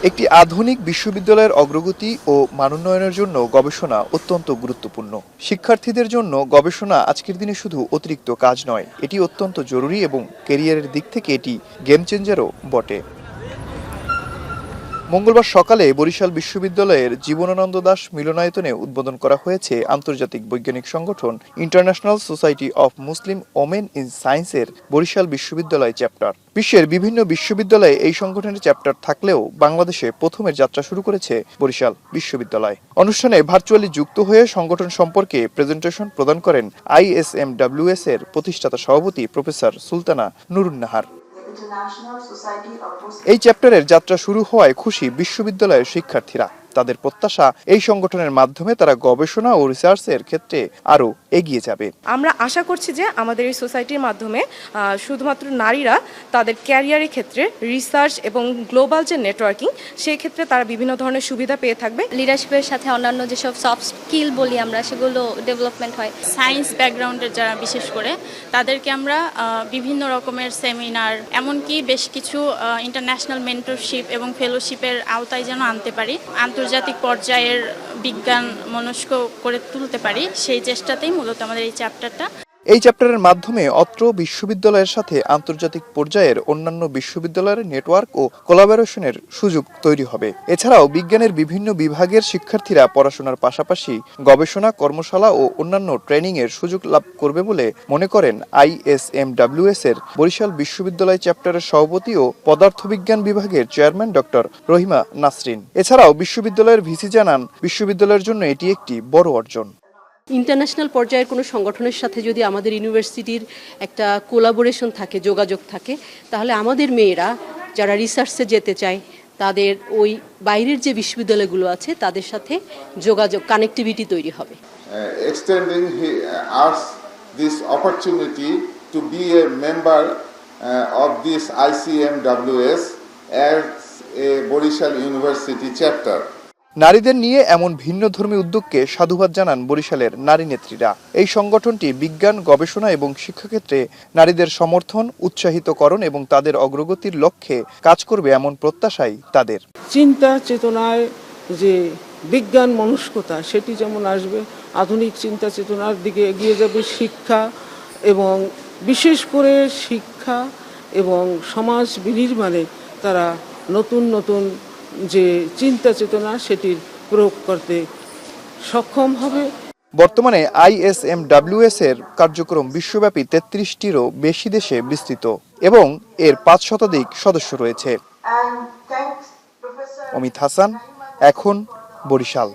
একটি আধুনিক বিশ্ববিদ্যালয়ের অগ্রগতি ও মানোন্নয়নের জন্য গবেষণা অত্যন্ত গুরুত্বপূর্ণ। শিক্ষার্থীদের জন্য গবেষণা আজকের দিনে শুধু অতিরিক্ত কাজ নয়, এটি অত্যন্ত জরুরি এবং ক্যারিয়ারের দিক থেকে এটি গেম চেঞ্জারও বটে। মঙ্গলবার সকালে বরিশাল বিশ্ববিদ্যালয়ের জীবনানন্দ দাশ মিলনায়তনে উদ্বোধন করা হয়েছে আন্তর্জাতিক বৈজ্ঞানিক সংগঠন international society of Muslim women in সায়েন্সের বরিশাল বিশ্ববিদ্যালয় চ্যাপ্টার। বিশ্বের বিভিন্ন বিশ্ববিদ্যালয়ে এই সংগঠনের চ্যাপ্টার থাকলেও বাংলাদেশে প্রথমের যাত্রা শুরু করেছে বরিশাল বিশ্ববিদ্যালয়। অনুষ্ঠানে ভার্চুয়ালি যুক্ত হয়ে সংগঠন সম্পর্কে প্রেজেন্টেশন প্রদান করেন ISMWS এর প্রতিষ্ঠাতা সভাপতি প্রফেসর সুলতানা নুরুন্নাহার। এই চ্যাপ্টারের যাত্রা শুরু হওয়ায় খুশি বিশ্ববিদ্যালয়ের শিক্ষার্থীরা। তাদের প্রত্যাশা এই সংগঠনের মাধ্যমে তারা গবেষণা ও রিসার্চের ক্ষেত্রে আরো এগিয়ে যাবে। আমরা আশা করছি যে আমাদের এই সোসাইটির মাধ্যমে শুধুমাত্র নারীরা তাদের ক্যারিয়ারের ক্ষেত্রে রিসার্চ এবং গ্লোবাল যে নেটওয়ার্কিং সেই ক্ষেত্রে তারা বিভিন্ন ধরনের সুবিধা পেয়ে থাকবে। লিডারশিপের সাথে অন্যান্য যেসব সফট স্কিল বলি আমরা, সেগুলো ডেভেলপমেন্ট হয়। সায়েন্স ব্যাকগ্রাউন্ডের যারা বিশেষ করে তাদেরকে আমরা বিভিন্ন রকমের সেমিনার, এমনকি বেশ কিছু ইন্টারন্যাশনাল মেন্টরশিপ এবং ফেলোশিপের আওতায় যেন আনতে পারি, আন্তর্জাতিক পর্যায়ের বিজ্ঞান মনস্ক করে তুলতে পারি, সেই চেষ্টাতেই মূলত আমাদের এই চ্যাপ্টারটা। এই চ্যাপ্টারের মাধ্যমে অত্র বিশ্ববিদ্যালয়ের সাথে আন্তর্জাতিক পর্যায়ের অন্যান্য বিশ্ববিদ্যালয়ের নেটওয়ার্ক ও কোলাবোরেশনের সুযোগ তৈরি হবে। এছাড়াও বিজ্ঞানের বিভিন্ন বিভাগের শিক্ষার্থীরা পড়াশোনার পাশাপাশি গবেষণা, কর্মশালা ও অন্যান্য ট্রেনিং এর সুযোগ লাভ করবে বলে মনে করেন ISMWS এর বরিশাল বিশ্ববিদ্যালয় চ্যাপ্টারের সভাপতি ও পদার্থবিজ্ঞান বিভাগের চেয়ারম্যান ডক্টর রহিমা নাসরিন। এছাড়াও বিশ্ববিদ্যালয়ের ভিসি জানান, বিশ্ববিদ্যালয়ের জন্য এটি একটি বড় অর্জন। ইন্টারন্যাশনাল পর্যায়ের কোনো সংগঠনের সাথে যদি আমাদের ইউনিভার্সিটির একটা কোলাবোরেশন থাকে, যোগাযোগ থাকে, তাহলে আমাদের মেয়েরা যারা রিসার্চে যেতে চায় তাদের ওই বাইরের যে বিশ্ববিদ্যালয়গুলো আছে তাদের সাথে যোগাযোগ, কানেক্টিভিটি তৈরি হবে। Extending us this opportunity to be a member of this ICMWS as a Borishal University chapter. নারীদের নিয়ে এমন ভিন্নধর্মী উদ্যোগকে সাধুবাদ জানান বরিশালের নারী নেত্রীরা। এই সংগঠনটি বিজ্ঞান, গবেষণা এবং শিক্ষাক্ষেত্রে নারীদের সমর্থন, উৎসাহিতকরণ এবং তাদের অগ্রগতির লক্ষ্যে কাজ করবে এমন প্রত্যাশাই তাদের। চিন্তা চেতনায় যে বিজ্ঞান মনস্কতা সেটি যেমন আসবে, আধুনিক চিন্তা চেতনার দিকে এগিয়ে যাবে শিক্ষা, এবং বিশেষ করে শিক্ষা এবং সমাজ বিনির্মাণে তারা নতুন নতুন যে চিন্তা চেতনা সেটির প্রয়োগ করতে সক্ষম হবে। বর্তমানে ISMWS এর কার্যক্রম বিশ্বব্যাপী 33টিরও বেশি দেশে বিস্তৃত এবং এর 5 শতাধিক সদস্য রয়েছে। অমিত হাসান, এখন, বরিশাল।